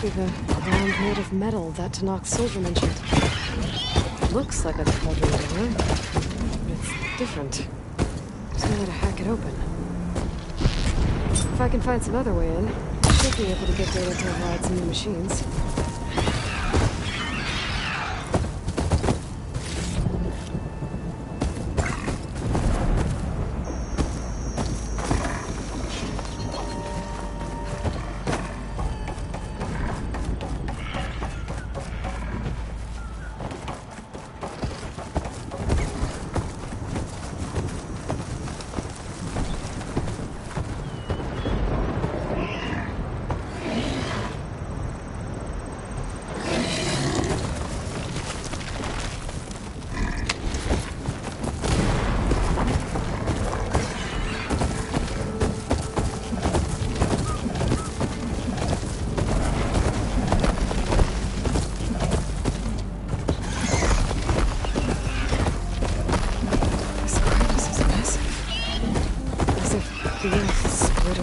Must be the ground made of metal that Tanak's soldier mentioned. Looks like a cauldron door, but it's different. There's no way to hack it open. If I can find some other way in, I should be able to get data to override some new machines.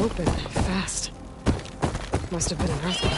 Open fast. Must have been an earthquake.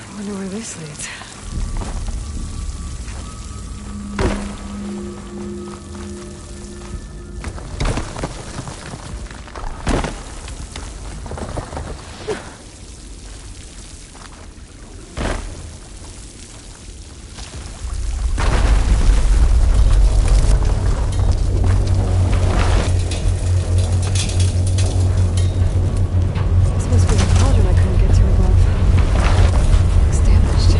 I wonder where this leads. This must be the cauldron I couldn't get to above. Looks damaged.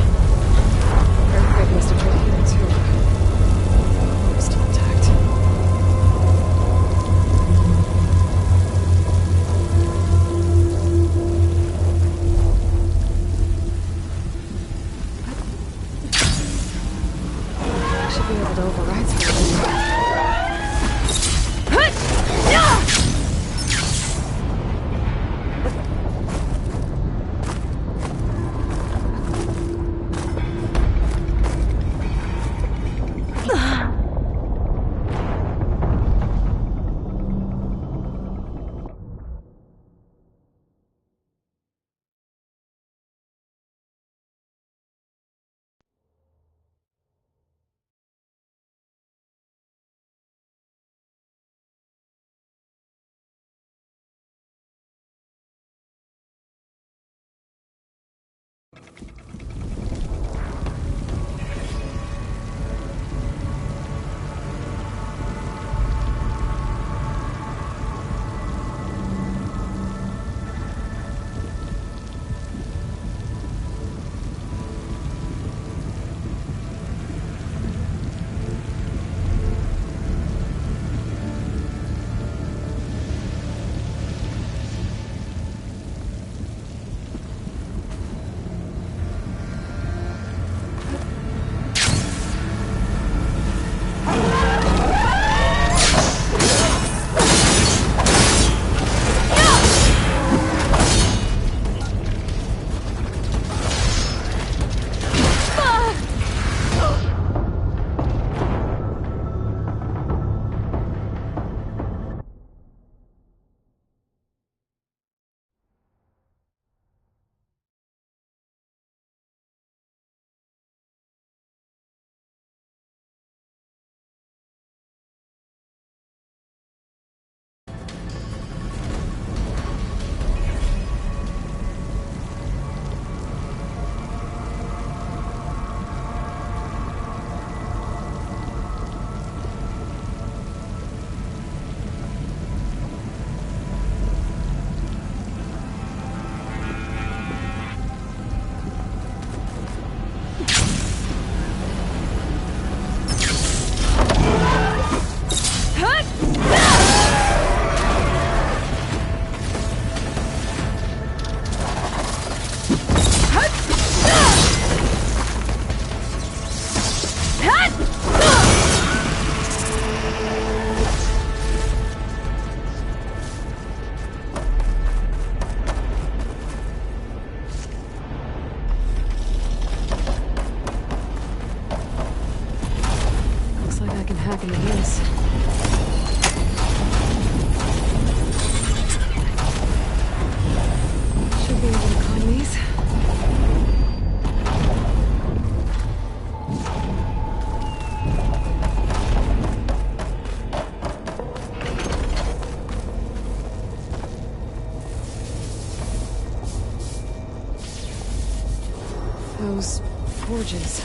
Those forges.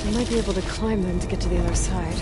I might be able to climb them to get to the other side.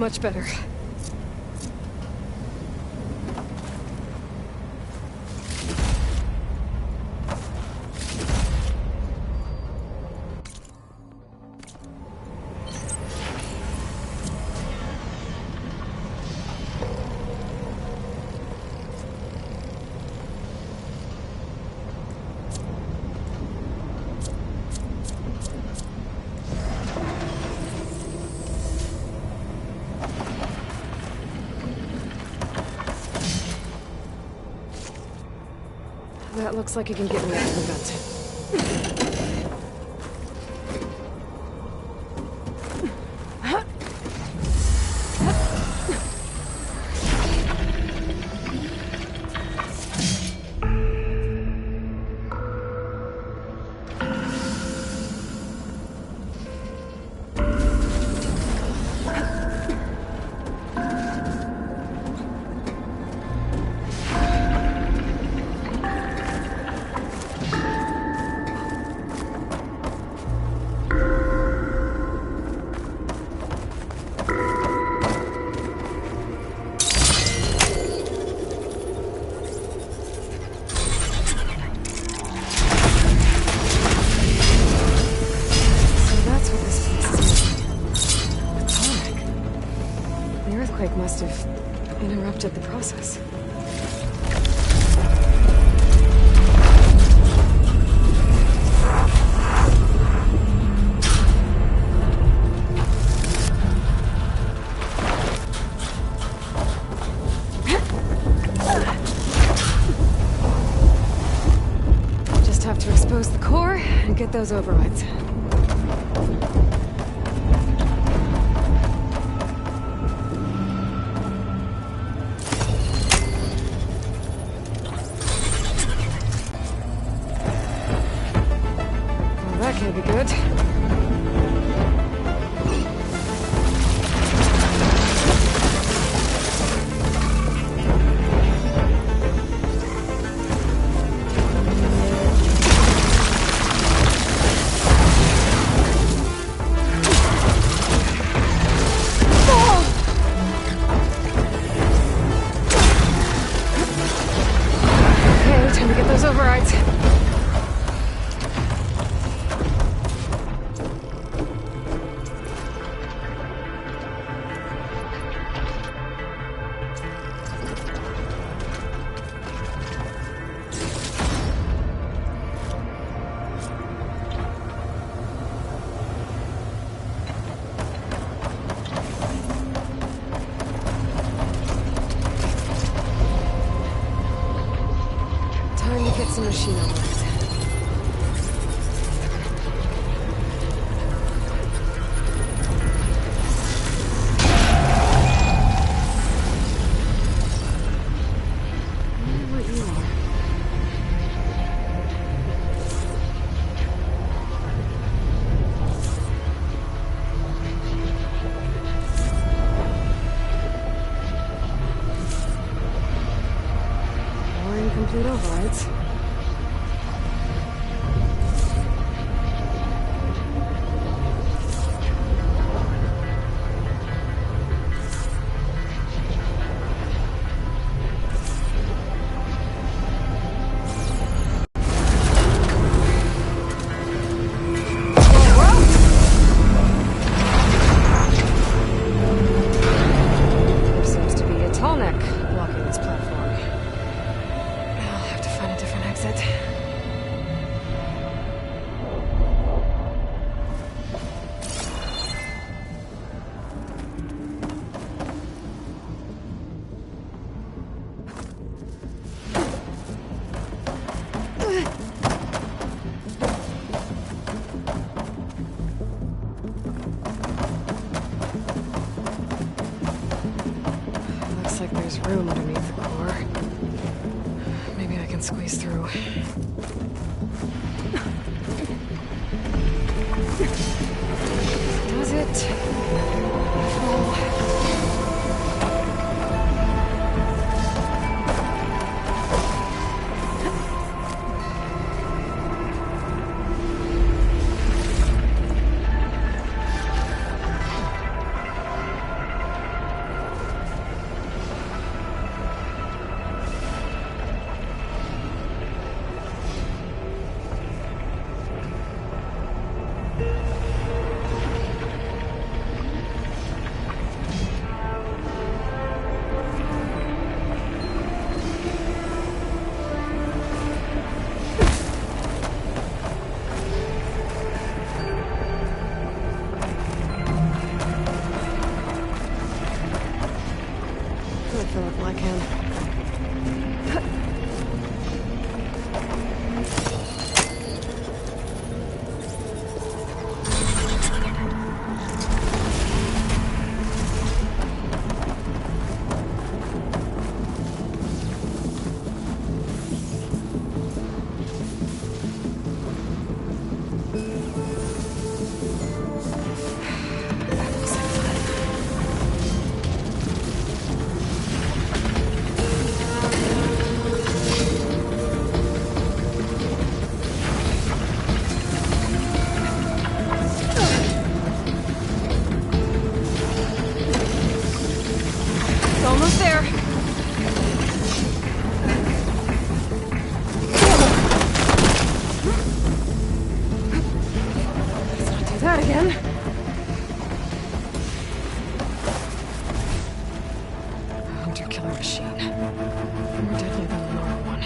Much better. That looks like it can get me out of the vent. Must have interrupted the process. Just have to expose the core and get those overrides. machine operates. I wonder what you are. More incomplete overrides. There seems to be a tall neck blocking this platform. I'll have to find a different exit. Looks like there's room underneath the core. Maybe I can squeeze through. Was it? Oh. I feel like black hand. Almost there. Let's not do that again. Hunter killer machine. More deadly than the normal one.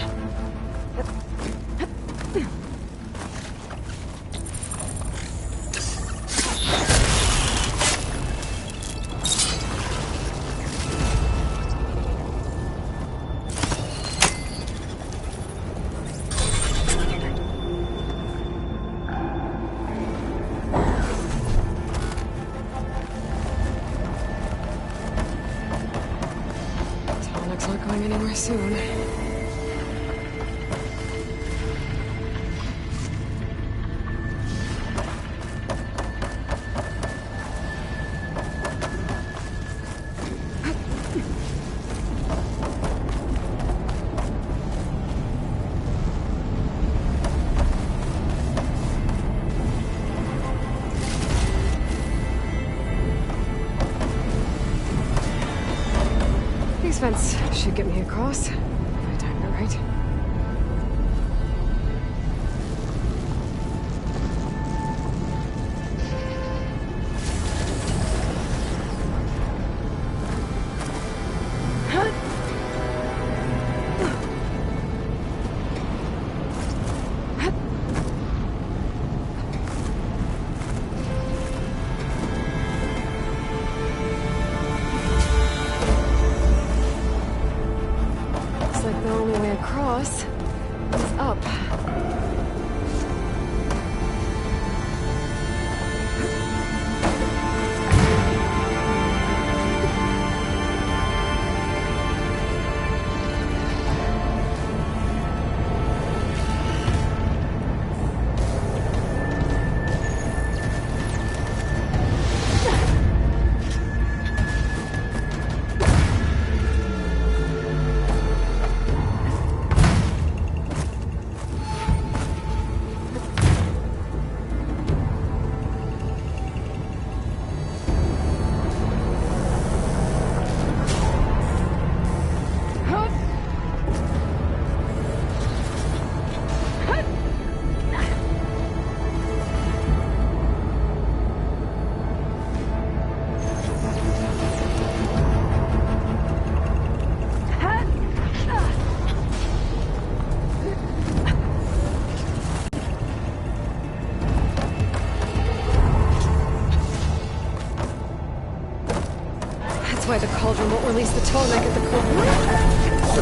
Tonic's not going anywhere soon. These vents should get me across. If I timed it right. Looks like the only way across is up. why the cauldron won't release the tall neck at the core.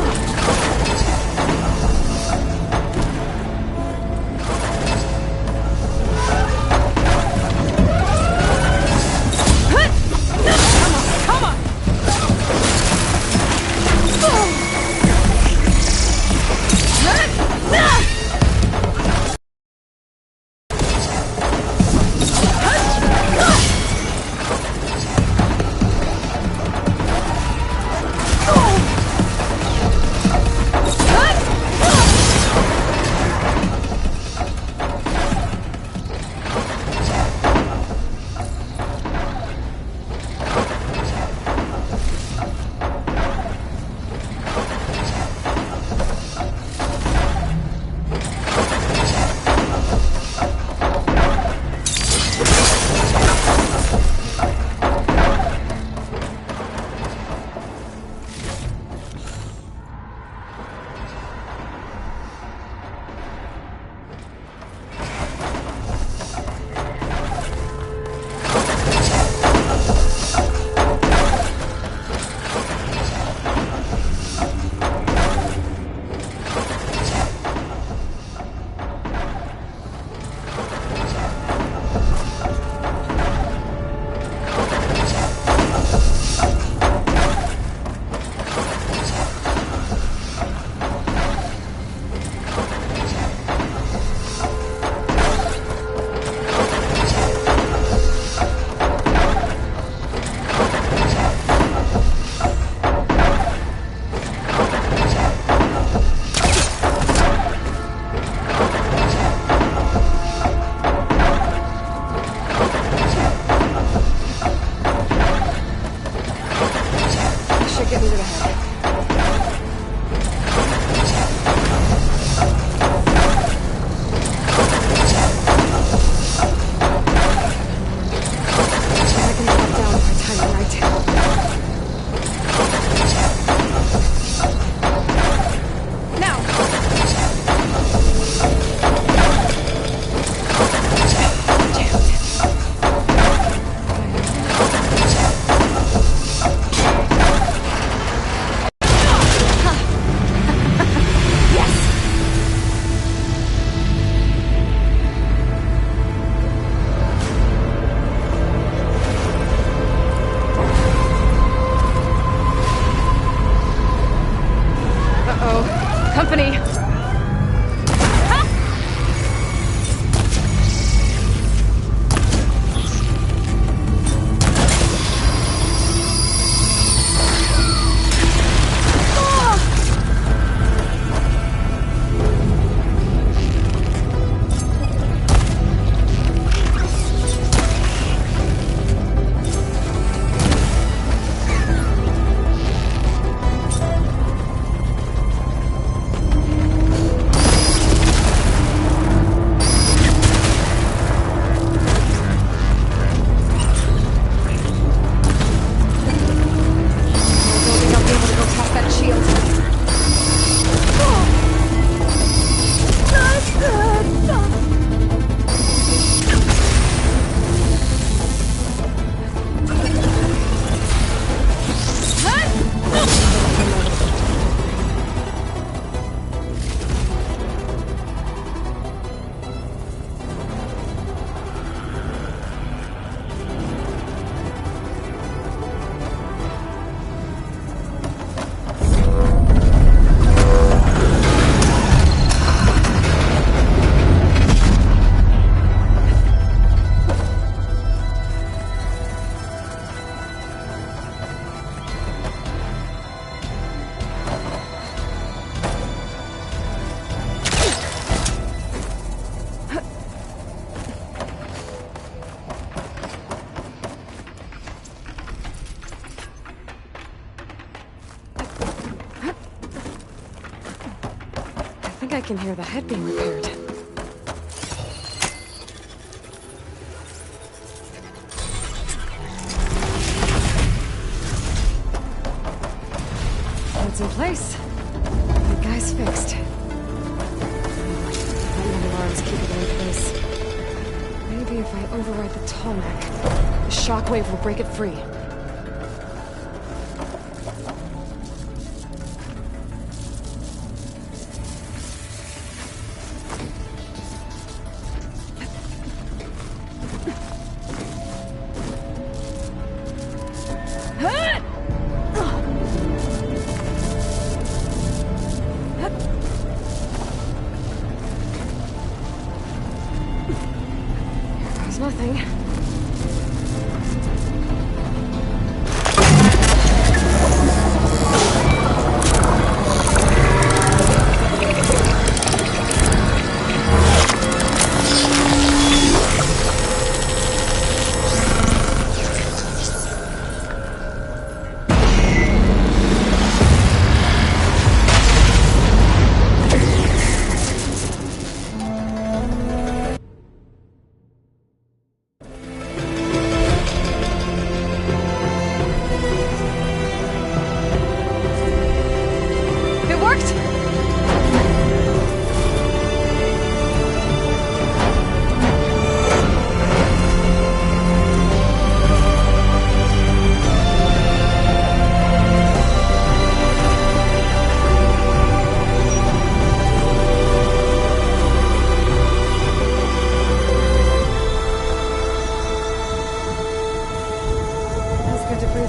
I can hear the head being repaired. It's in place. The guy's fixed. That alarms keep it in place. Maybe if I override the tall neck, the shockwave will break it free. something.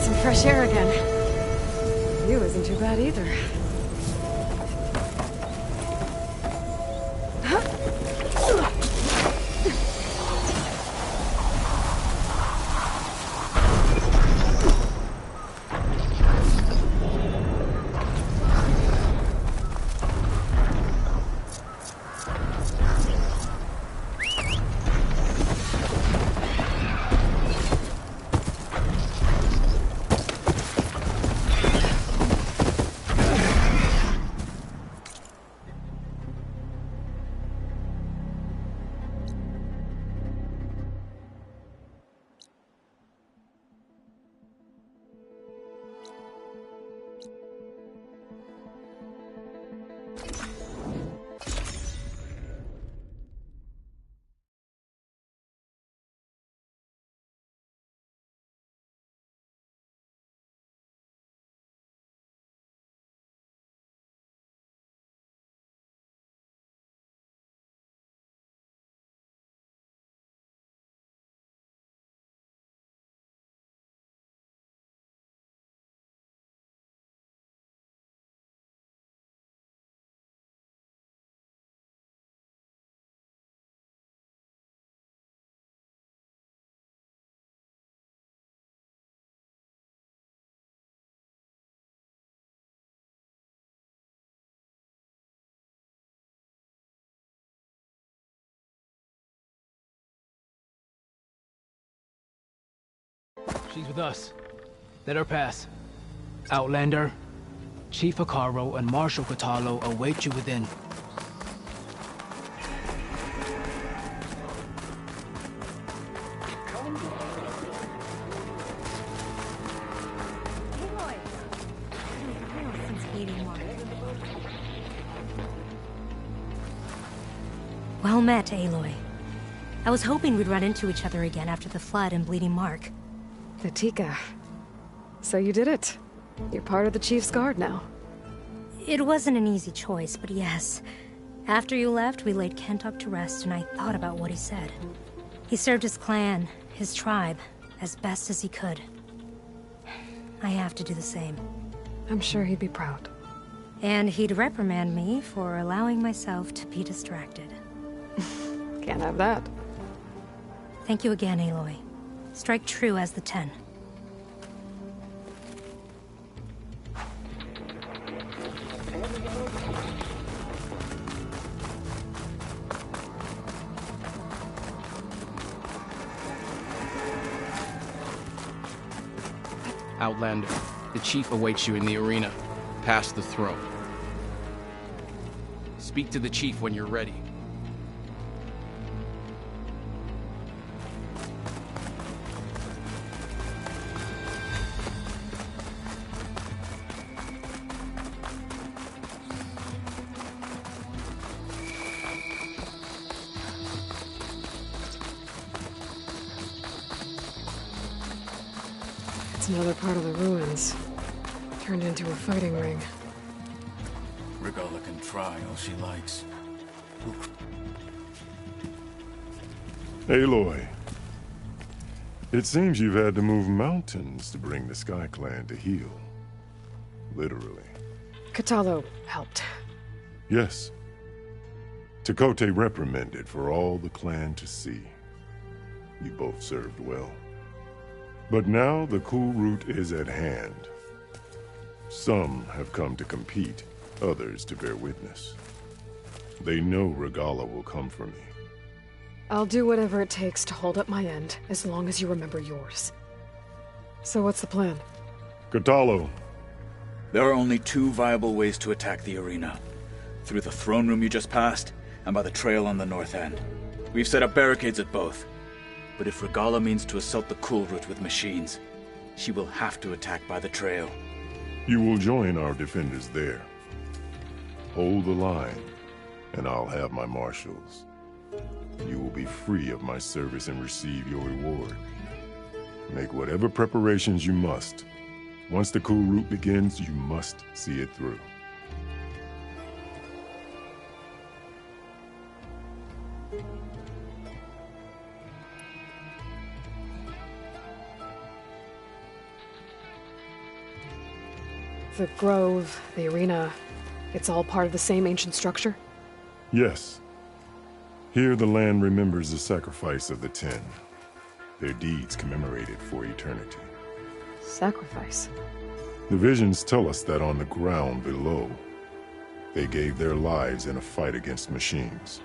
Some fresh air again. View isn't too bad either. She's with us. Let her pass. Outlander, Chief Akaro and Marshal Katalo await you within. Well met, Aloy. I was hoping we'd run into each other again after the flood and Bleeding Mark. Vitika. So you did it. You're part of the Chief's Guard now. It wasn't an easy choice, but yes. After you left, we laid Kentuck to rest, and I thought about what he said. He served his clan, his tribe, as best as he could. I have to do the same. I'm sure he'd be proud. And he'd reprimand me for allowing myself to be distracted. Can't have that. Thank you again, Aloy. Strike true as the 10. Outlander, the Chief awaits you in the arena, past the throne. Speak to the Chief when you're ready. It's another part of the ruins. Turned into a fighting ring. Regalla can try all she likes. Aloy, it seems you've had to move mountains to bring the Sky Clan to heel. Literally. Katalo helped. Yes. Tekote reprimanded for all the clan to see. You both served well. But now the cool route is at hand. Some have come to compete, others to bear witness. They know Regala will come for me. I'll do whatever it takes to hold up my end, as long as you remember yours. So what's the plan? Kotallo. There are only two viable ways to attack the arena. Through the throne room you just passed, and by the trail on the north end. We've set up barricades at both. But if Regala means to assault the cool route with machines, she will have to attack by the trail. You will join our defenders there. Hold the line, and I'll have my marshals. You will be free of my service and receive your reward. Make whatever preparations you must. Once the cool route begins, you must see it through. The grove, the arena, it's all part of the same ancient structure? Yes. Here the land remembers the sacrifice of the 10. Their deeds commemorated for eternity. Sacrifice? The visions tell us that on the ground below, they gave their lives in a fight against machines.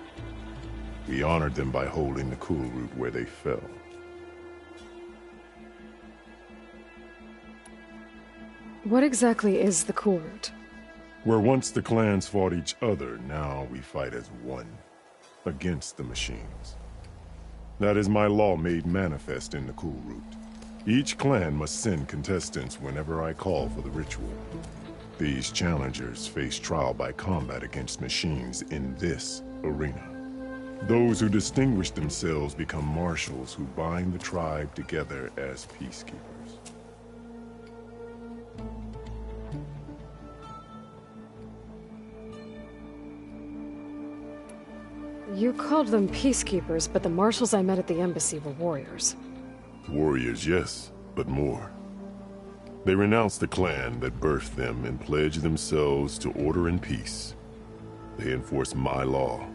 We honored them by holding the cool route where they fell. What exactly is the cool route? Where once the clans fought each other, now we fight as one, against the machines. That is my law made manifest in the cool route. Each clan must send contestants whenever I call for the ritual. These challengers face trial by combat against machines in this arena. Those who distinguish themselves become marshals who bind the tribe together as peacekeepers. You called them peacekeepers, but the marshals I met at the embassy were warriors. Warriors, yes, but more. They renounce the clan that birthed them and pledge themselves to order and peace. They enforce my law.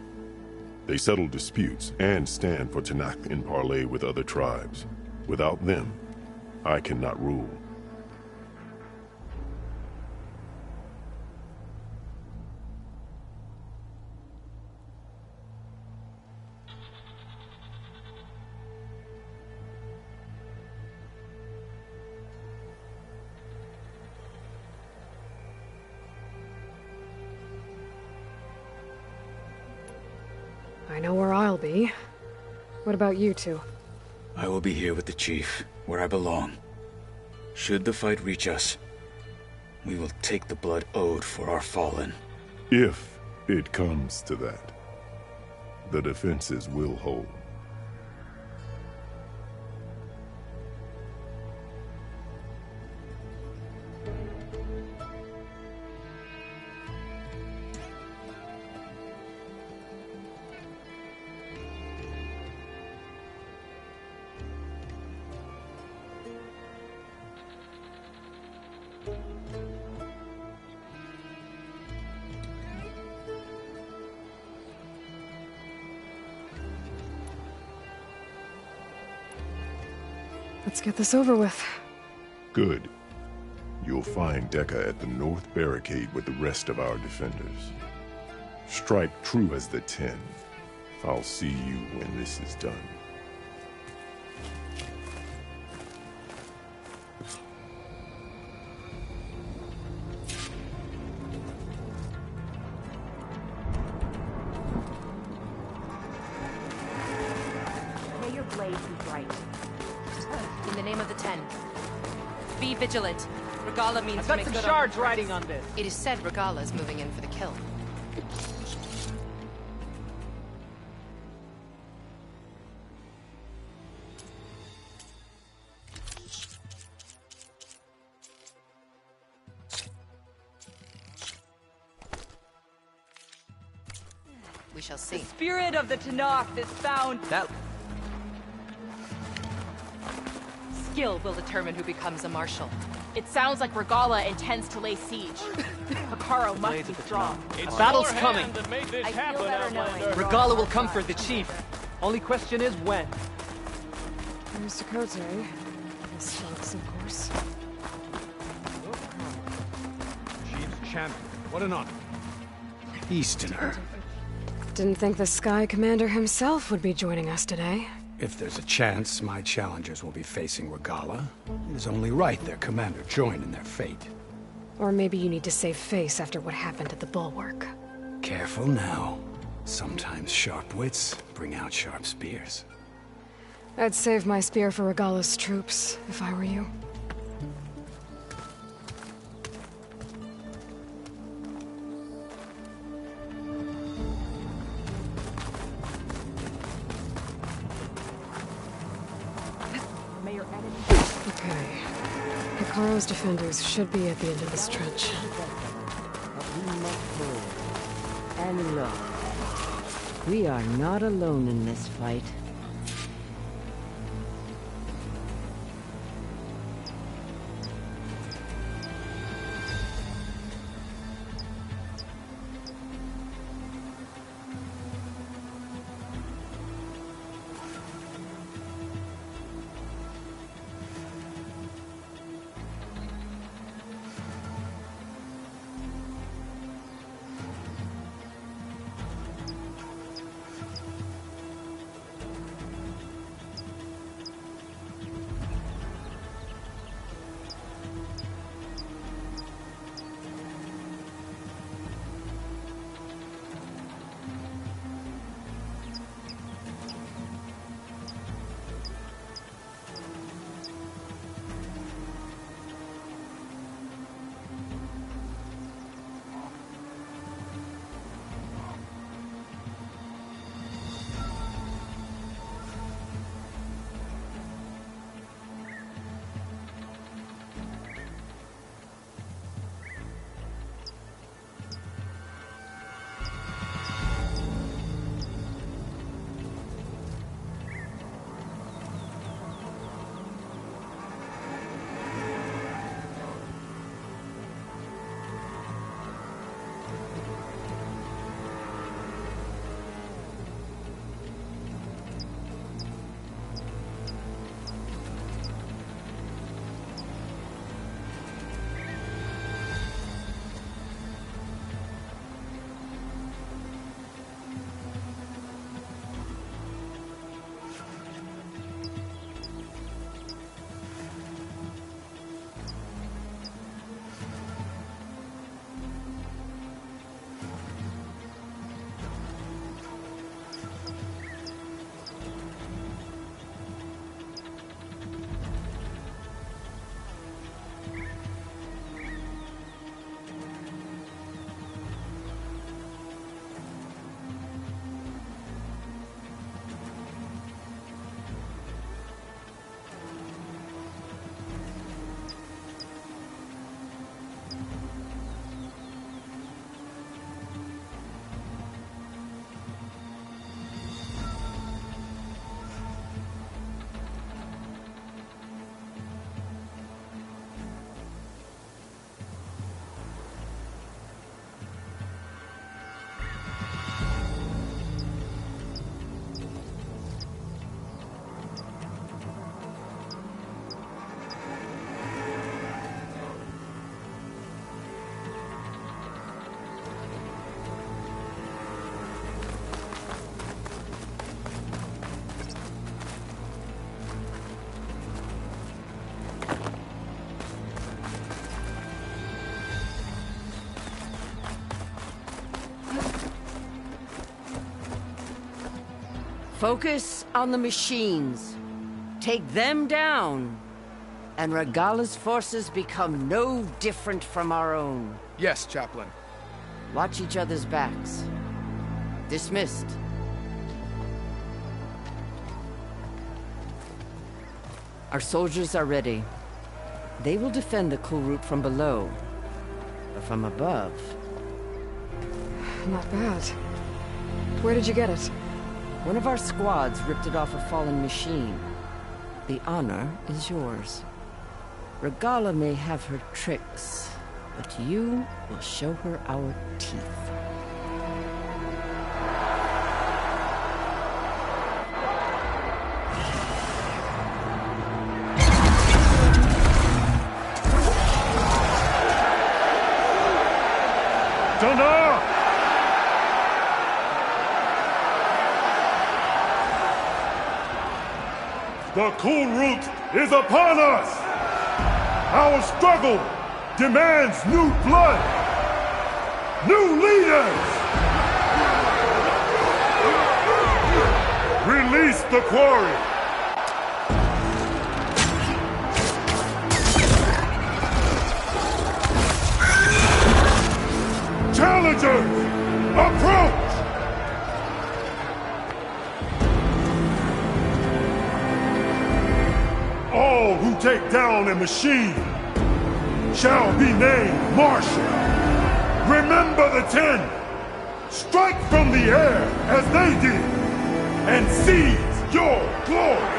They settle disputes and stand for Tanakh in parley with other tribes. Without them, I cannot rule. I know where I'll be. What about you two? I will be here with the chief, where I belong. Should the fight reach us, we will take the blood owed for our fallen. If it comes to that, the defenses will hold. Let's get this over with. Good. You'll find Dekka at the north barricade with the rest of our defenders. Strike true as the 10. I'll see you when this is done. May your blade be bright. In the name of the 10. Be vigilant. Regala means I've to got make some good shards on riding on this. It is said Regala is moving in for the kill. We shall see. The spirit of the Tanakh is found. That Skill will determine who becomes a marshal. It sounds like Regala intends to lay siege. Hikaru must be strong. a battle's coming. I feel better knowing. Regala will come for the chief. Only question is when. There's Dakota. His sucks, of course. Chief's champion. What an honor. Easterner. Didn't think the Sky Commander himself would be joining us today. If there's a chance my challengers will be facing Regala, it is only right their commander join in their fate. Or maybe you need to save face after what happened at the Bulwark. Careful now. Sometimes sharp wits bring out sharp spears. I'd save my spear for Regala's troops, if I were you. Okay. Hikaru's defenders should be at the end of this trench. And look, we are not alone in this fight. Focus on the machines. Take them down, and Regala's forces become no different from our own. Yes, Chaplain. Watch each other's backs. Dismissed. Our soldiers are ready. They will defend the cool route from below. But from above... Not bad. Where did you get it? One of our squads ripped it off a fallen machine. The honor is yours. Regala may have her tricks, but you will show her our teeth. Dana! The cool route is upon us! Our struggle demands new blood! New leaders! Release the quarry! Challengers, approach! All who take down a machine shall be named Marshal. Remember the 10. Strike from the air as they did, and seize your glory!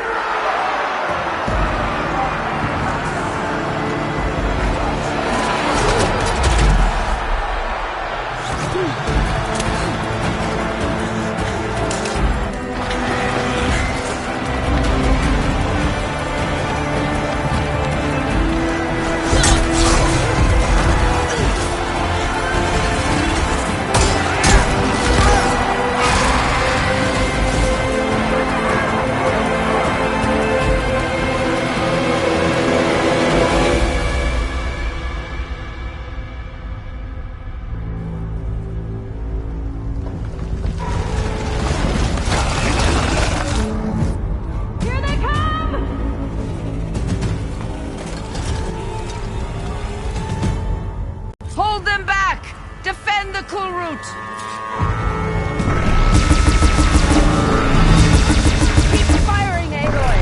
Hold them back! Defend the cool route! Keep firing, Aloy!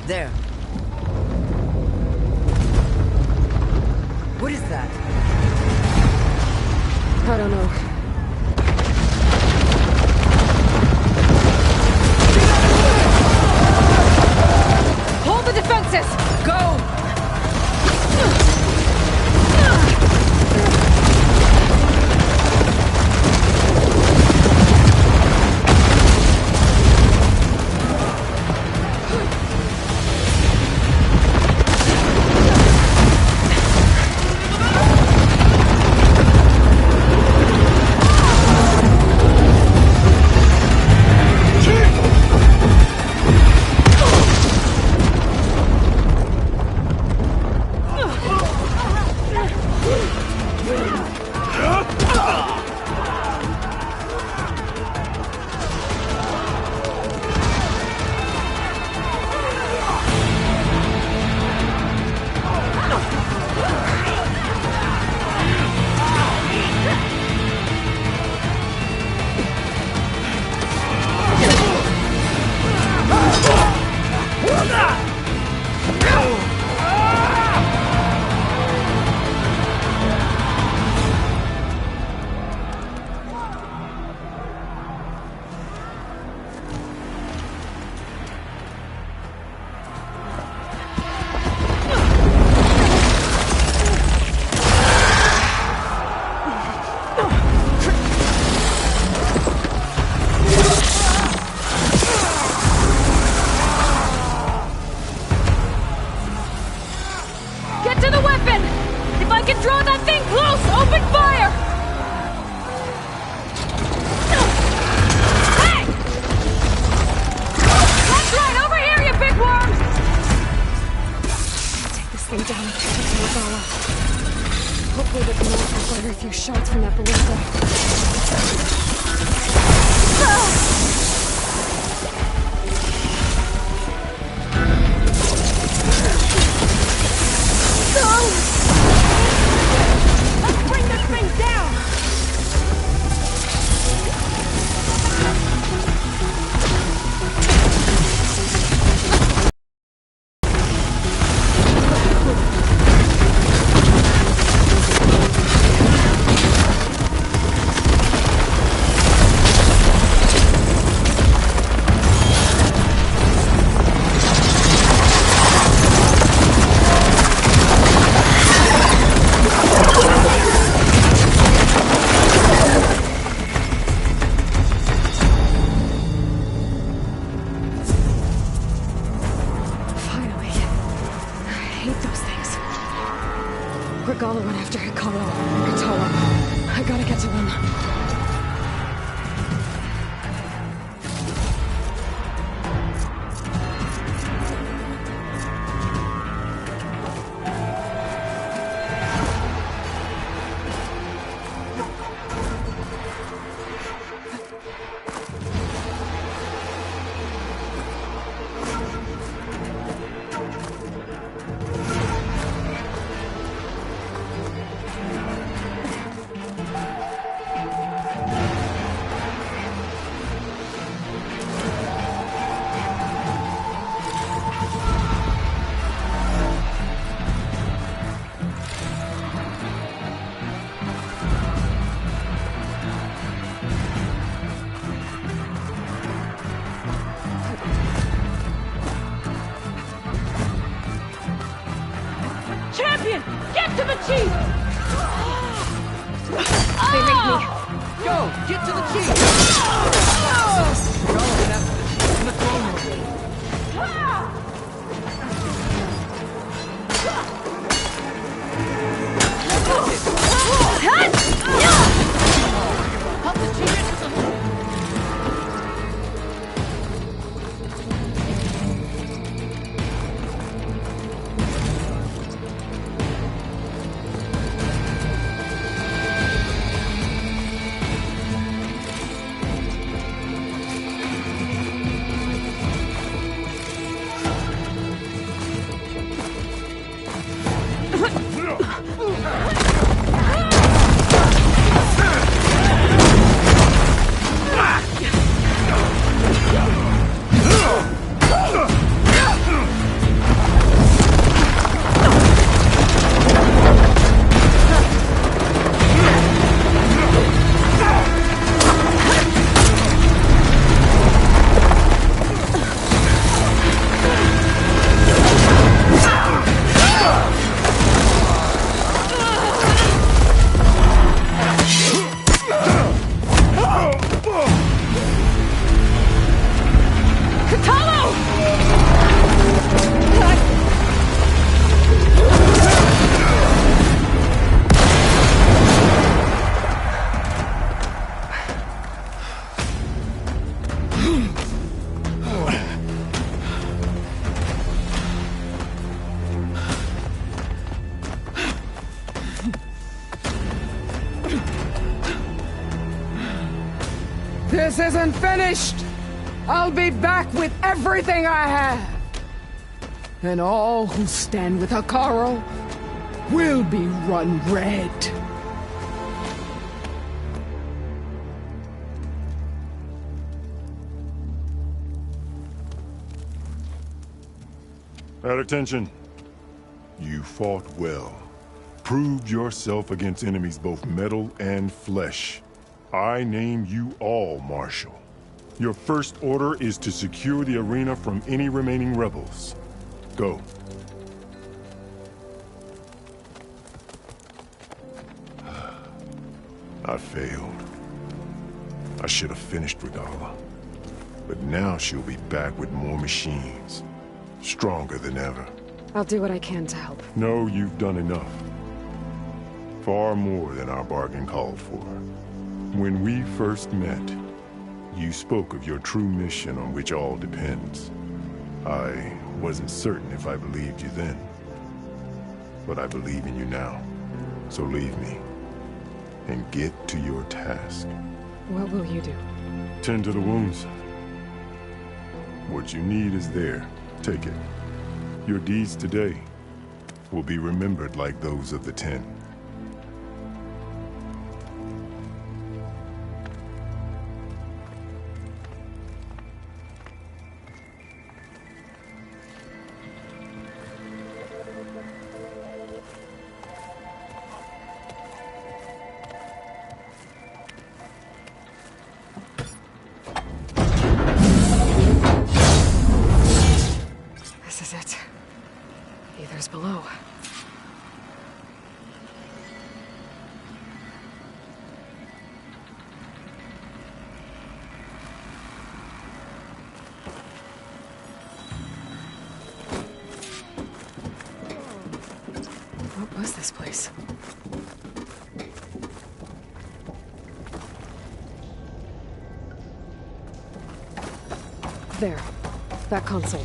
There. What is that? I don't know. Hold the defenses! Go! thing down and catch up to Regala. Hopefully the Gnomes will fire a few shots from that ballista. Let's bring this thing down! Regala went after Hikaru and Katala. I gotta get to them. Champion! Get to the chief! They made me. Go! Get to the chief! Go and after the chief in the throne room. Help the chief into the loop! This isn't finished! I'll be back with everything I have! And all who stand with Hikaru will be run red. At attention. You fought well. Proved yourself against enemies both metal and flesh. I name you all Marshal. Your first order is to secure the arena from any remaining rebels. Go. I failed. I should have finished Regala. But now she'll be back with more machines. Stronger than ever. I'll do what I can to help. No, you've done enough. Far more than our bargain called for. When we first met, you spoke of your true mission on which all depends. I wasn't certain if I believed you then. but I believe in you now. So leave me, and get to your task. What will you do? Tend to the wounds. What you need is there. Take it. Your deeds today will be remembered like those of the 10. This is it. Ether's below. What was this place? There. That console.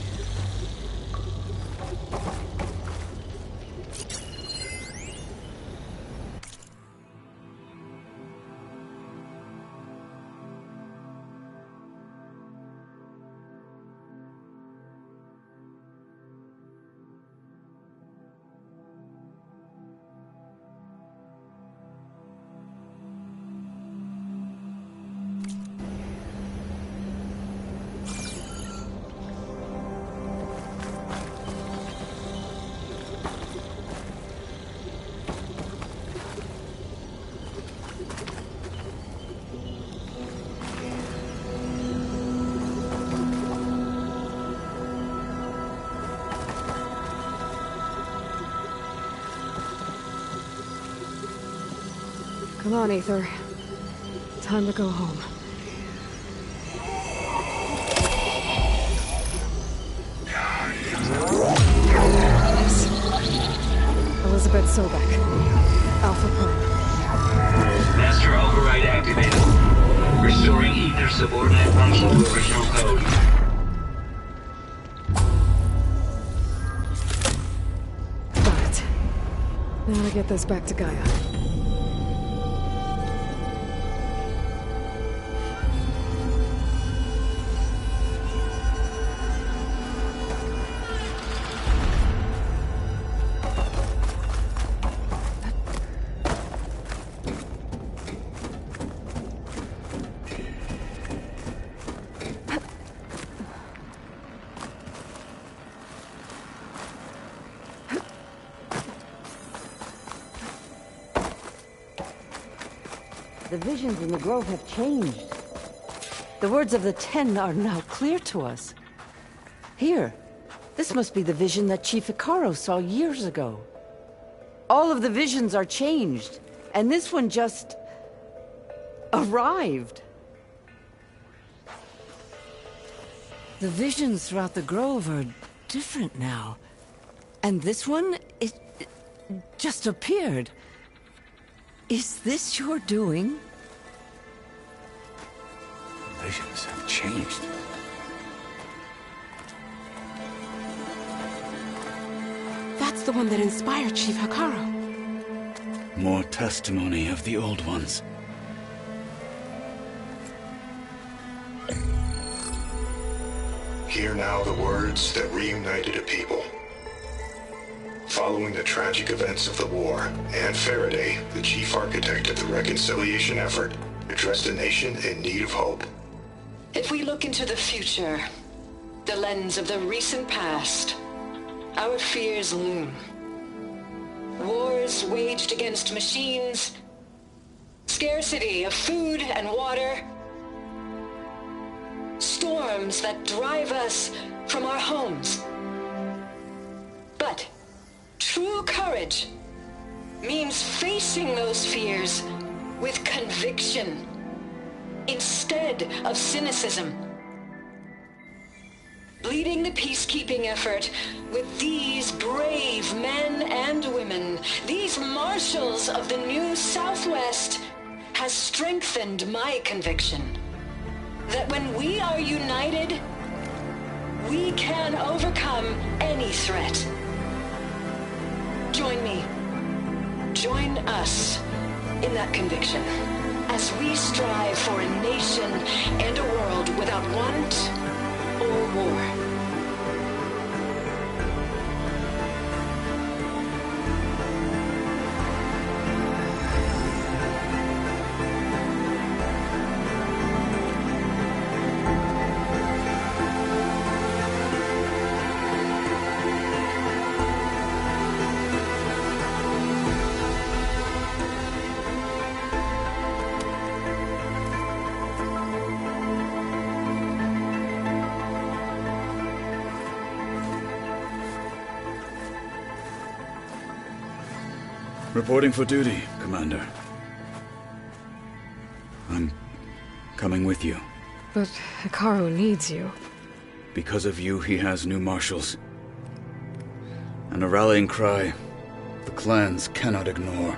Come on, Aether. Time to go home. Yes. Elizabeth Sobek. Alpha Prime. Master override activated. Restoring Ether subordinate function to original code. Got it. Now to get this back to Gaia. The visions in the grove have changed. The words of the 10 are now clear to us. Here, this must be the vision that Chief Icaro saw years ago. All of the visions are changed, and this one just arrived. The visions throughout the grove are different now. And this one, it just appeared. Is this your doing? Visions have changed. That's the one that inspired Chief Icaro. More testimony of the old ones. Hear now the words that reunited a people. Following the tragic events of the war, Anne Faraday, the chief architect of the reconciliation effort, addressed a nation in need of hope. If we look into the future, the lens of the recent past, our fears loom. Wars waged against machines, scarcity of food and water, storms that drive us from our homes. But true courage means facing those fears with conviction instead of cynicism. Leading the peacekeeping effort with these brave men and women, these marshals of the new Southwest, has strengthened my conviction that when we are united, we can overcome any threat. Join me. Join us in that conviction as we strive for a nation and a world without want or war. Reporting for duty, Commander. I'm coming with you. But Hikaru needs you. Because of you, he has new marshals. And a rallying cry the clans cannot ignore.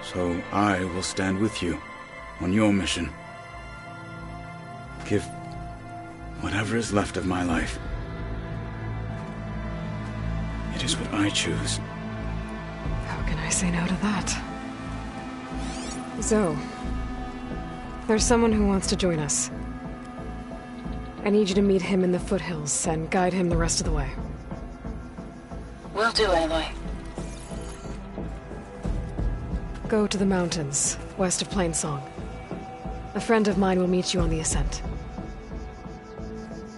So I will stand with you on your mission. Give whatever is left of my life. It is what I choose. How can I say no to that? Zoe, there's someone who wants to join us. I need you to meet him in the foothills and guide him the rest of the way. Will do, Aloy. Go to the mountains, west of Plainsong. A friend of mine will meet you on the ascent.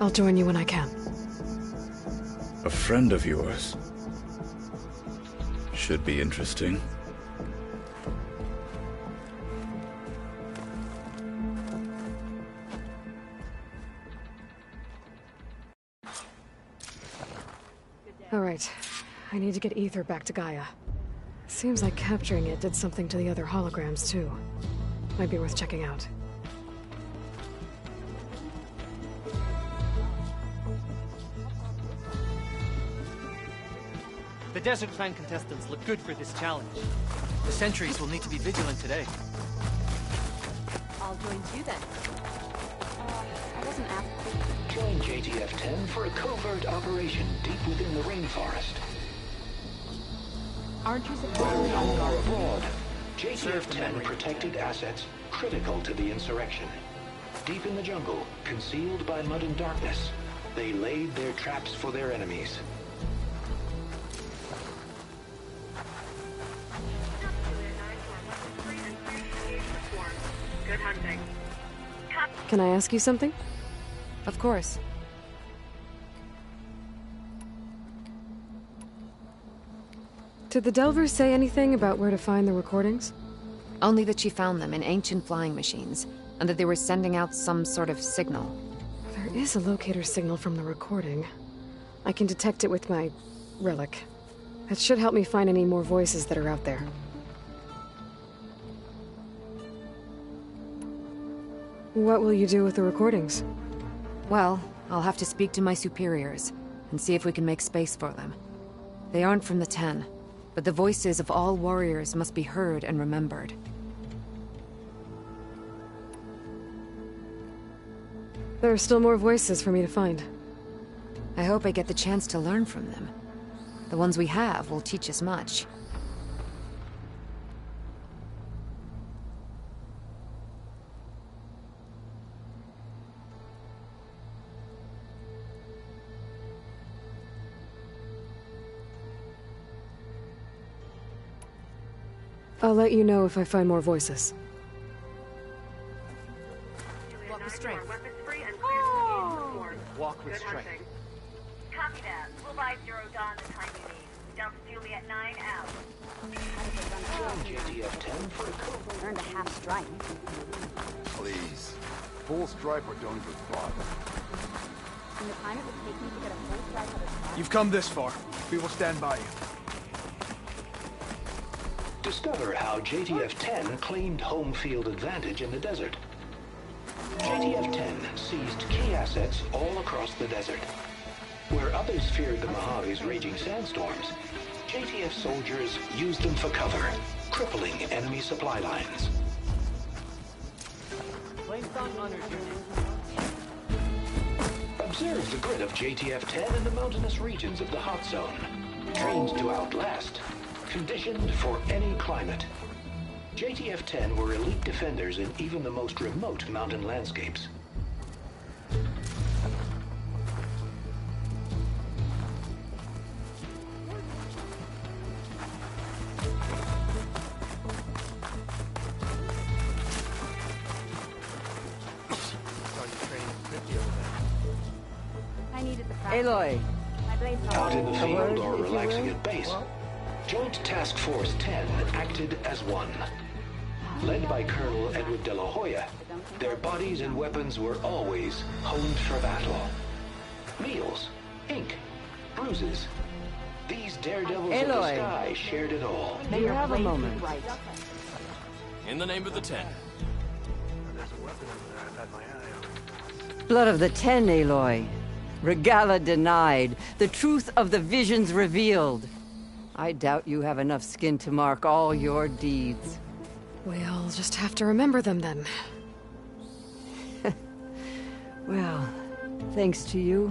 I'll join you when I can. A friend of yours? Should be interesting. All right. I need to get Ether back to Gaia. Seems like capturing it did something to the other holograms, too. Might be worth checking out. The Desert Clan contestants look good for this challenge. The sentries will need to be vigilant today. I'll join you then. I wasn't asked. Join JTF-10 for a covert operation deep within the rainforest. Aren't you supposed Whether to be on home or guard? abroad, JTF-10 protected assets critical to the insurrection. Deep in the jungle, concealed by mud and darkness, they laid their traps for their enemies. Good hunting. Can I ask you something? Of course. Did the Delvers say anything about where to find the recordings? Only that she found them in ancient flying machines, and that they were sending out some sort of signal. There is a locator signal from the recording. I can detect it with my relic. That should help me find any more voices that are out there. What will you do with the recordings? Well, I'll have to speak to my superiors, and see if we can make space for them. They aren't from the 10, but the voices of all warriors must be heard and remembered. There are still more voices for me to find. I hope I get the chance to learn from them. The ones we have will teach us much. I'll let you know if I find more voices. Walk with strength. Walk with strength. Copy that. We'll buy Zero Dawn the time you need. Dump Juliet 9 out. Join JTF-10 for a covert... Earned a half strike. Please. Full stripe or don't even bother. In the time it would take me to get a full strike out of the You've come this far. We will stand by you. Discover how JTF-10 claimed home field advantage in the desert. JTF-10 seized key assets all across the desert. Where others feared the Mojave's raging sandstorms, JTF soldiers used them for cover, crippling enemy supply lines. Plainsong honors your name. Observe the grid of JTF-10 in the mountainous regions of the hot zone. Trained to outlast, conditioned for any climate. JTF-10 were elite defenders in even the most remote mountain landscapes. Aloy. Out in the field or relaxing at base, Joint Task Force 10 acted as one. Led by Colonel Edward de la Hoya, their bodies and weapons were always honed for battle. Meals, ink, bruises. These daredevils of the sky shared it all. May you have a moment. In the name of the 10. Blood of the 10, Aloy. Regala denied. The truth of the visions revealed. I doubt you have enough skin to mark all your deeds. We'll just have to remember them then. Well, thanks to you,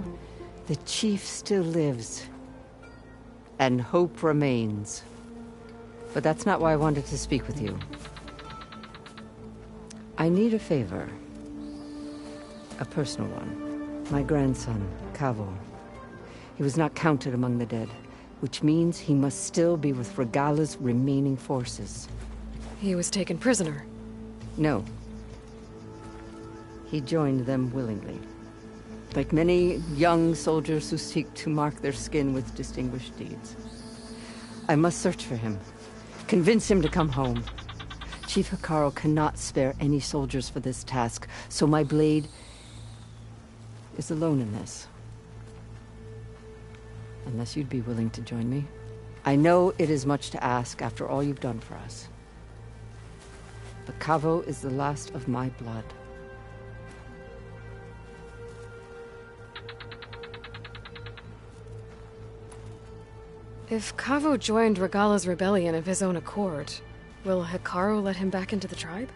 the Chief still lives. And hope remains. But that's not why I wanted to speak with you. I need a favor. A personal one. My grandson, Cavo. He was not counted among the dead, which means he must still be with Regala's remaining forces. He was taken prisoner? No. He joined them willingly. Like many young soldiers who seek to mark their skin with distinguished deeds. I must search for him. Convince him to come home. Chief Hikaru cannot spare any soldiers for this task, so my blade is alone in this. Unless you'd be willing to join me. I know it is much to ask after all you've done for us. But Cavo is the last of my blood. If Cavo joined Regala's rebellion of his own accord, will Hikaru let him back into the tribe?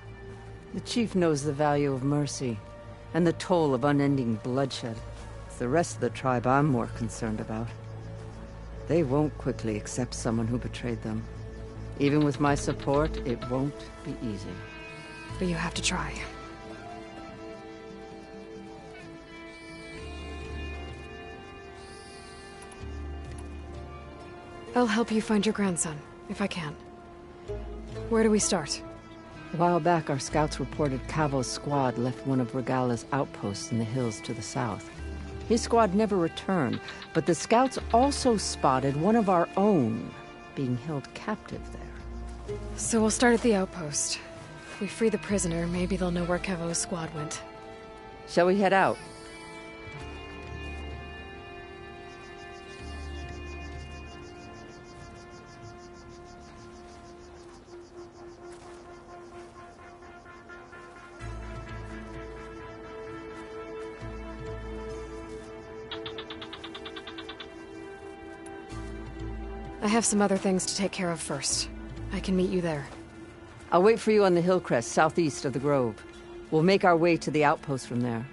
The chief knows the value of mercy, and the toll of unending bloodshed. It's the rest of the tribe I'm more concerned about. They won't quickly accept someone who betrayed them. Even with my support, it won't be easy. But you have to try. I'll help you find your grandson, if I can. Where do we start? A while back, our scouts reported Cavo's squad left one of Regala's outposts in the hills to the south. His squad never returned, but the scouts also spotted one of our own being held captive there. So we'll start at the outpost. If we free the prisoner, maybe they'll know where Cavo's squad went. Shall we head out? I have some other things to take care of first. I can meet you there. I'll wait for you on the hill crest southeast of the grove. We'll make our way to the outpost from there.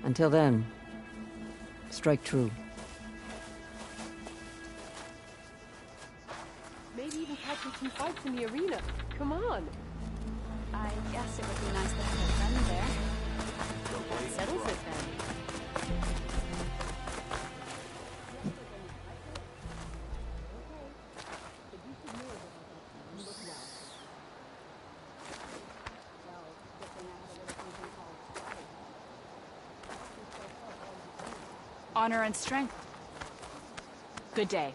Until then, strike true. Maybe even catching some fights in the arena. Come on. I guess it would be nice to have a friend there. That settles it then. Honor and strength. Good day.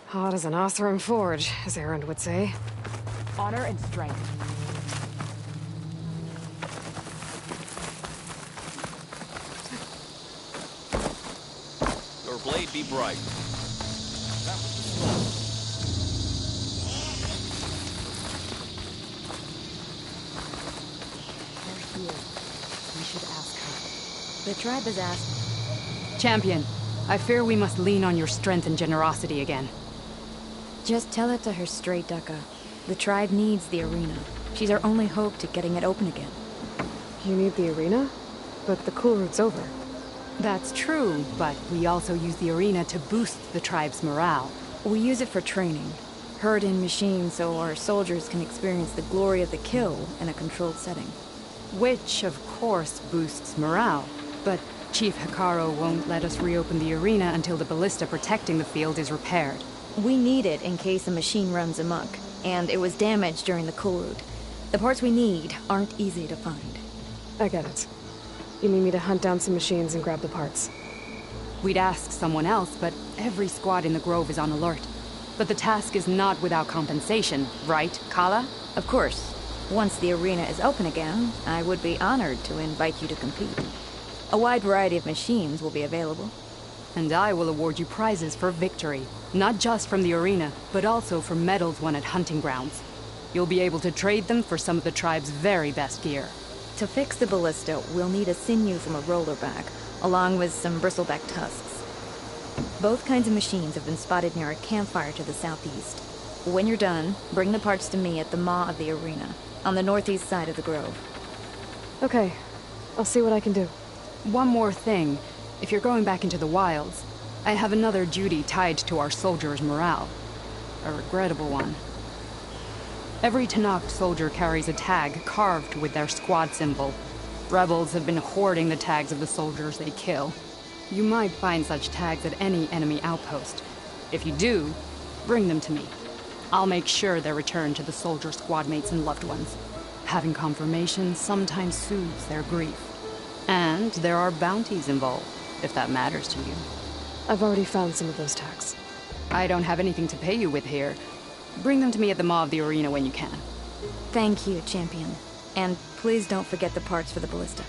Hot as an Oseram forge, as Erend would say. Honor and strength. Your blade be bright. They're here. We should ask her. The tribe has asked Champion, I fear we must lean on your strength and generosity again. Just tell it to her straight, Ducka. The tribe needs the arena. She's our only hope to getting it open again. You need the arena? But the cool route's over. That's true, but we also use the arena to boost the tribe's morale. We use it for training. Herd in machines so our soldiers can experience the glory of the kill in a controlled setting. Which, of course, boosts morale. But Chief Hikaru won't let us reopen the arena until the ballista protecting the field is repaired. We need it in case a machine runs amok, and it was damaged during the cool route. The parts we need aren't easy to find. I get it. You need me to hunt down some machines and grab the parts. We'd ask someone else, but every squad in the Grove is on alert. But the task is not without compensation, right, Kala? Of course. Once the arena is open again, I would be honored to invite you to compete. A wide variety of machines will be available. And I will award you prizes for victory. Not just from the arena, but also for medals won at hunting grounds. You'll be able to trade them for some of the tribe's very best gear. To fix the ballista, we'll need a sinew from a rollerback, along with some bristleback tusks. Both kinds of machines have been spotted near a campfire to the southeast. When you're done, bring the parts to me at the maw of the arena, on the northeast side of the Grove. Okay, I'll see what I can do. One more thing. If you're going back into the wilds, I have another duty tied to our soldiers' morale. A regrettable one. Every Tenakth soldier carries a tag carved with their squad symbol. Rebels have been hoarding the tags of the soldiers they kill. You might find such tags at any enemy outpost. If you do, bring them to me. I'll make sure they're returned to the soldier squad mates and loved ones. Having confirmation sometimes soothes their grief. And there are bounties involved, if that matters to you. I've already found some of those tags. I don't have anything to pay you with here. Bring them to me at the maw of the arena when you can. Thank you, Champion. And please don't forget the parts for the ballista.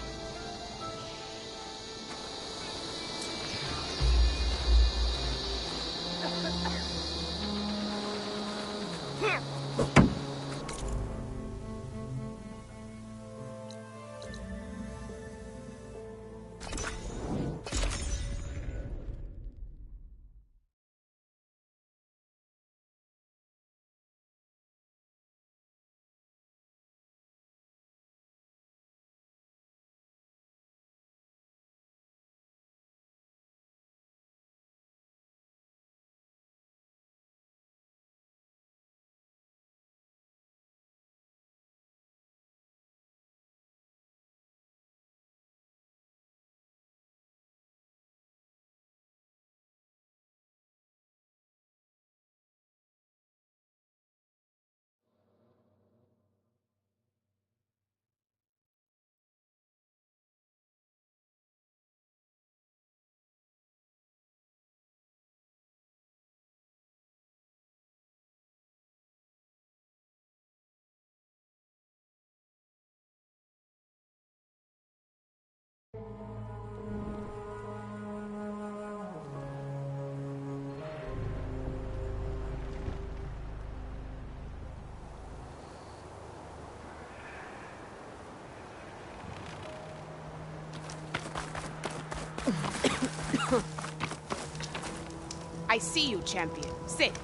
I see you, champion. Sit.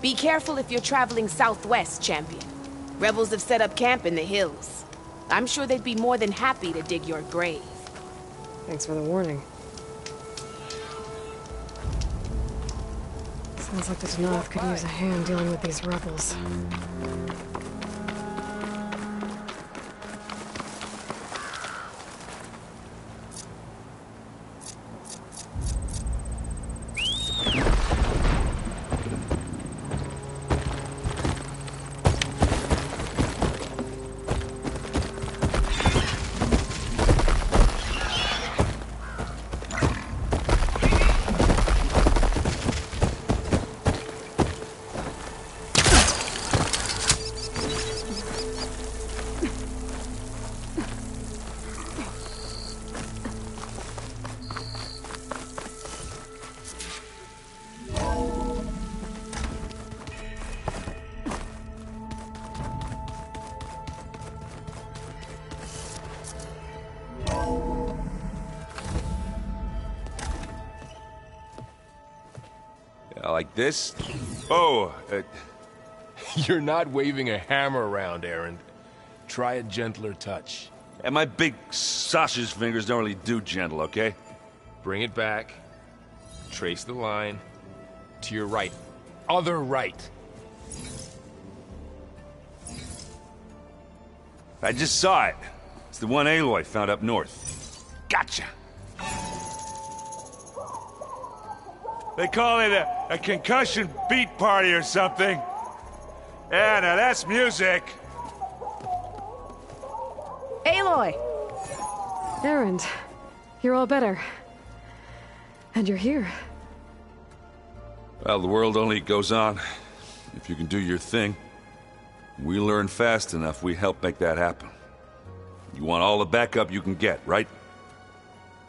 Be careful if you're traveling southwest, champion. Rebels have set up camp in the hills. I'm sure they'd be more than happy to dig your grave. Thanks for the warning. Sounds like the Tenakth could use a hand dealing with these rebels. this? Oh, You're not waving a hammer around, Aaron. Try a gentler touch. and my big sausage fingers don't really do gentle, okay? Bring it back. Trace the line. To your right. Other right. I just saw it. It's the one Aloy found up north. Gotcha! They call it a concussion beat party or something. Yeah, now that's music. Aloy! Erend, you're all better. And you're here. Well, the world only goes on if you can do your thing. We learn fast enough, we help make that happen. You want all the backup you can get, right?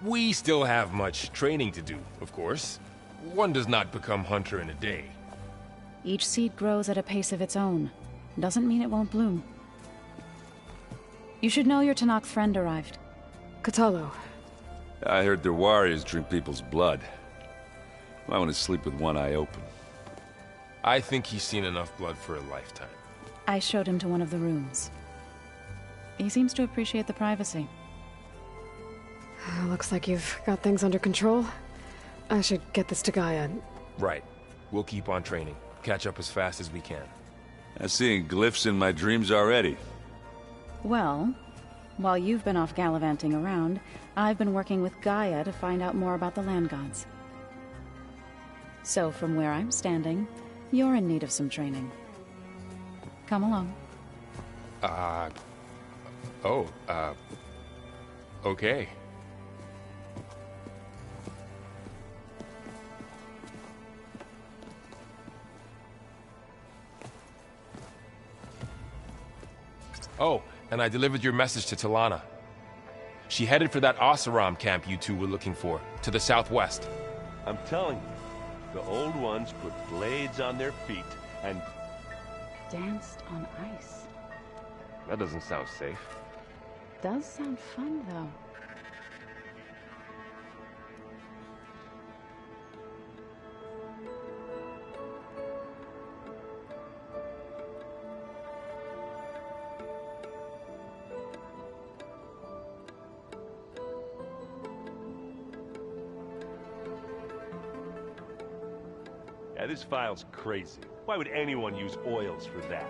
We still have much training to do, of course. One does not become hunter in a day. Each seed grows at a pace of its own. Doesn't mean it won't bloom. You should know your Tanakh friend arrived. Katalo. I heard their warriors drink people's blood. I want to sleep with one eye open. I think he's seen enough blood for a lifetime. I showed him to one of the rooms. He seems to appreciate the privacy. Looks like you've got things under control. I should get this to Gaia. Right. We'll keep on training. Catch up as fast as we can. I'm seeing glyphs in my dreams already. Well, while you've been off gallivanting around, I've been working with Gaia to find out more about the land gods. So from where I'm standing, you're in need of some training. Come along. Okay. Oh, and I delivered your message to Talana. She headed for that Oseram camp you two were looking for, to the southwest. I'm telling you, the old ones put blades on their feet and... Danced on ice. That doesn't sound safe. Does sound fun, though. Yeah, this file's crazy. Why would anyone use oils for that?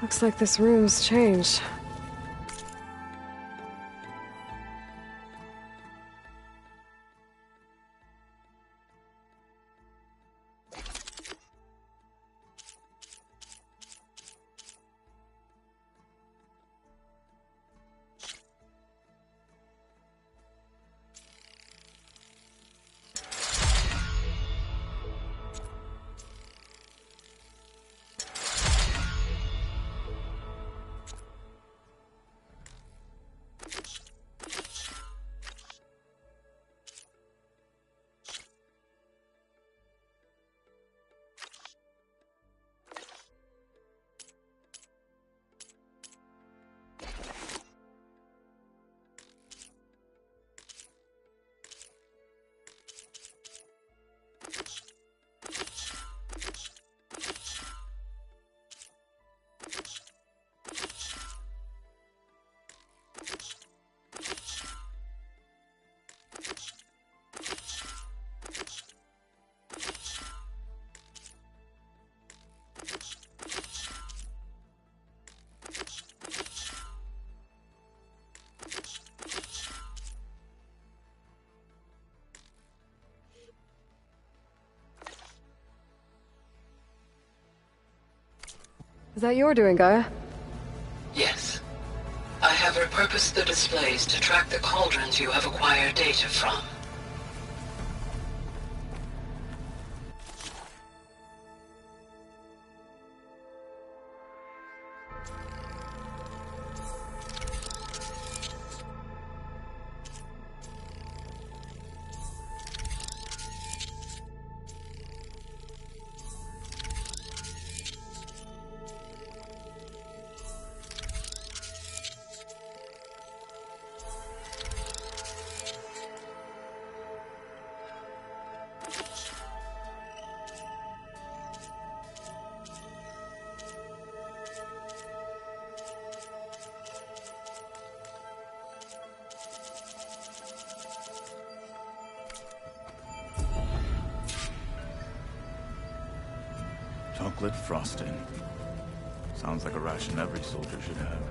Looks like this room's changed. Is that your doing, Gaia? Yes. I have repurposed the displays to track the cauldrons you have acquired data from. chocolate frosting. Sounds like a ration every soldier should have.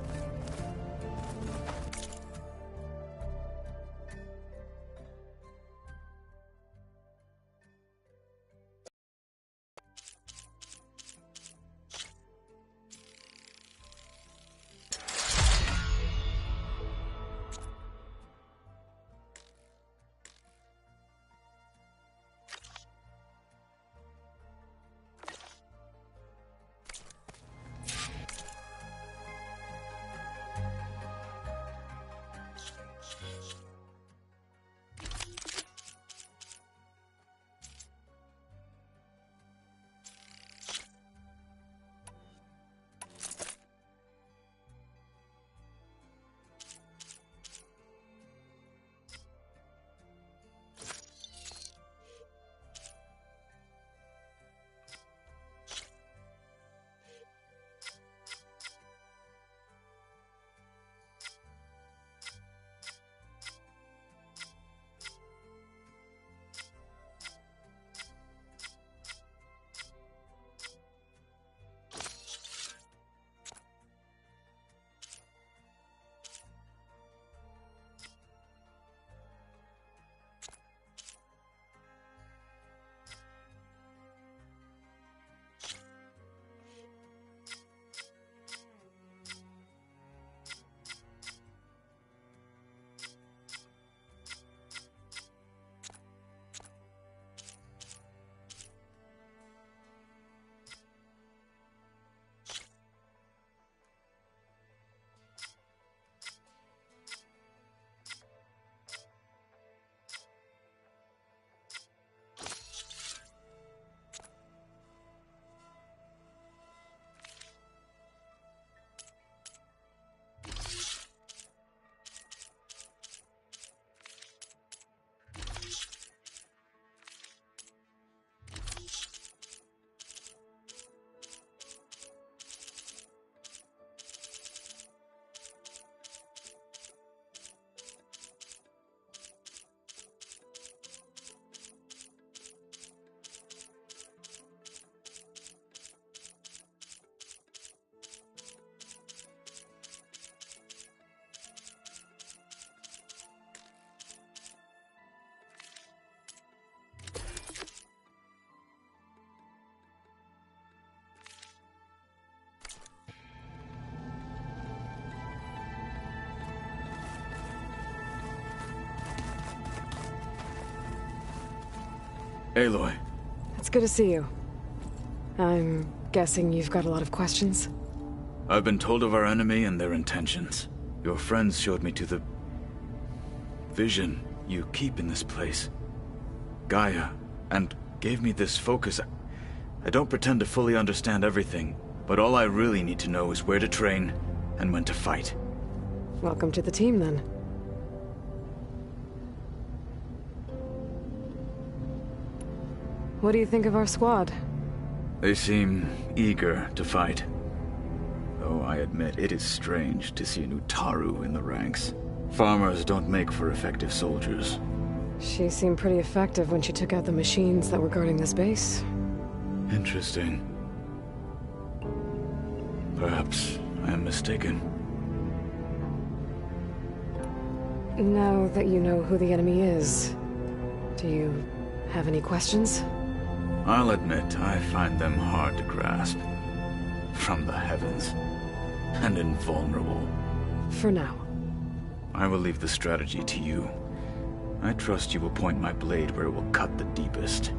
Aloy. It's good to see you. I'm guessing you've got a lot of questions? I've been told of our enemy and their intentions. Your friends showed me to the vision you keep in this place. Gaia, and gave me this focus. I don't pretend to fully understand everything, but all I really need to know is where to train and when to fight. Welcome to the team, then. What do you think of our squad? They seem eager to fight. Though I admit it is strange to see a new Taru in the ranks. Farmers don't make for effective soldiers. She seemed pretty effective when she took out the machines that were guarding this base. Interesting. Perhaps I am mistaken. Now that you know who the enemy is, do you have any questions? I'll admit, I find them hard to grasp. From the heavens. And invulnerable. For now. I will leave the strategy to you. I trust you will point my blade where it will cut the deepest.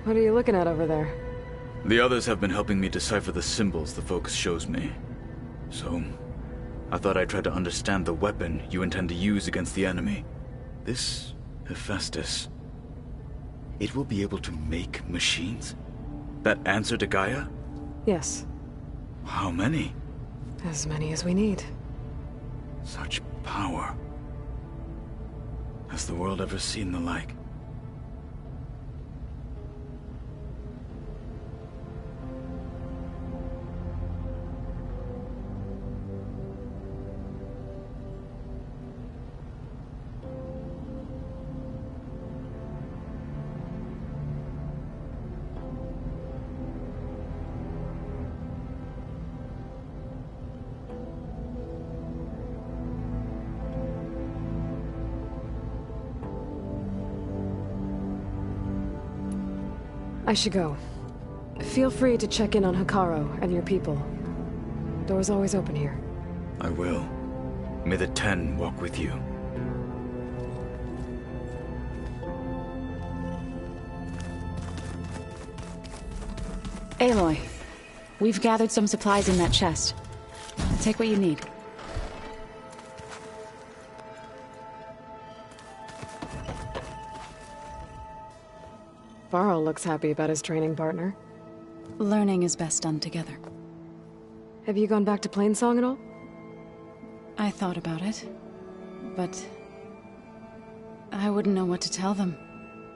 What are you looking at over there? The others have been helping me decipher the symbols the focus shows me. So, I thought I'd try to understand the weapon you intend to use against the enemy. This Hephaestus. It will be able to make machines? That answer to Gaia? Yes. How many? As many as we need. Such power. Has the world ever seen the like? I should go. Feel free to check in on Hikaru and your people. Door's always open here. I will. May the 10 walk with you. Aloy, we've gathered some supplies in that chest. Take what you need. Varl looks happy about his training partner. Learning is best done together. Have you gone back to Plainsong at all? I thought about it, but I wouldn't know what to tell them.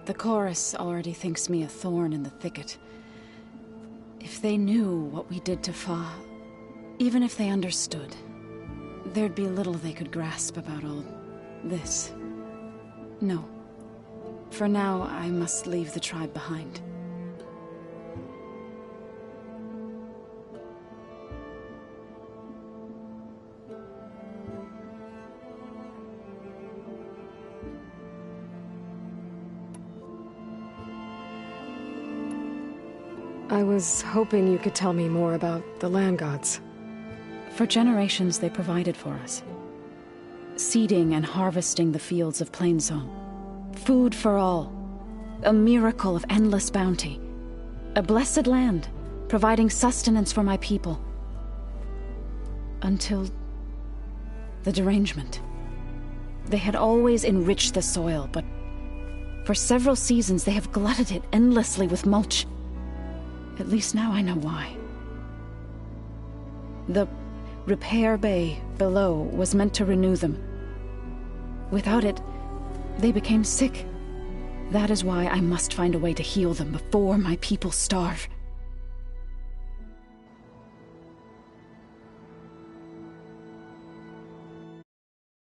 The chorus already thinks me a thorn in the thicket. If they knew what we did to Fa, even if they understood, there'd be little they could grasp about all this. No. For now, I must leave the tribe behind. I was hoping you could tell me more about the land gods. For generations, they provided for us. Seeding and harvesting the fields of Plainsong. Food for all. A miracle of endless bounty. A blessed land, providing sustenance for my people. Until the derangement. They had always enriched the soil, but for several seasons they have glutted it endlessly with mulch. At least now I know why. The repair bay below was meant to renew them. Without it, they became sick. That is why I must find a way to heal them before my people starve.